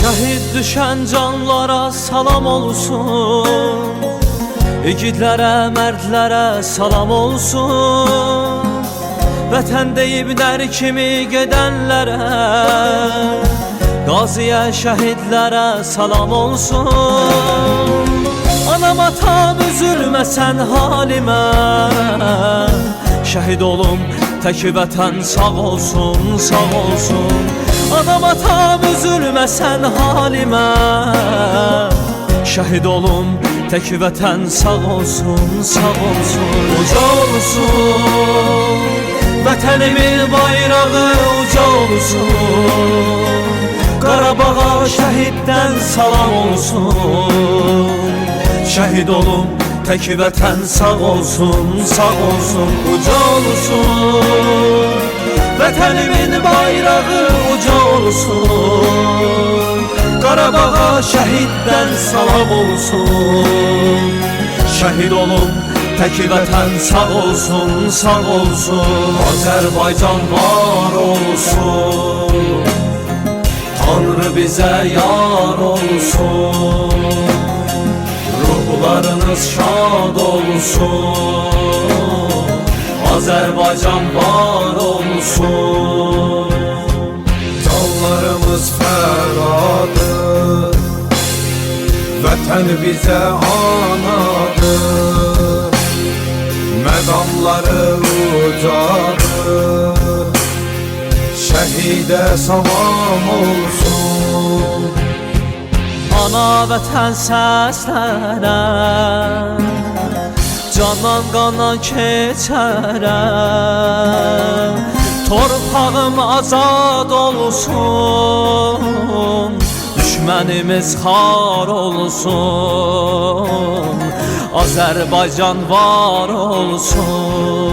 Şəhid düşən canlara salam olsun, igidlərə, mərdlərə salam olsun. Vətən deyib nər kimi gedənlərə, qaziyə, şəhidlərə salam olsun. Anam atam üzülməsən halimə, şəhid olum tək vətən sağ olsun, sağ olsun. Anam atam üzülməsən halimə, şəhid olum tək vətən sağ olsun, sağ olsun. Uca olsun vətənimin bayrağı, uca olsun. Qarabağa şəhiddən salam olsun. Şəhid olum tək vətən sağ olsun, sağ olsun. Uca olsun vətənimin bayrağı, uca olsun. Qarabağa şəhiddən salam olsun. Şəhid olum tək vətən sağ olsun, sağ olsun. Azərbaycan var olsun, Tanrı bizə yar olsun. Ruhlarınız şad olsun, Azərbaycan var olsun. Canlarımız fədadır, vətən bizə anadır. Məqamları ucadır, şəhidə salam olsun. Ana vətən səslənər, candan qana keçərəm. Torpağım azad olsun, düşmənimiz xar olsun. Azərbaycan var olsun.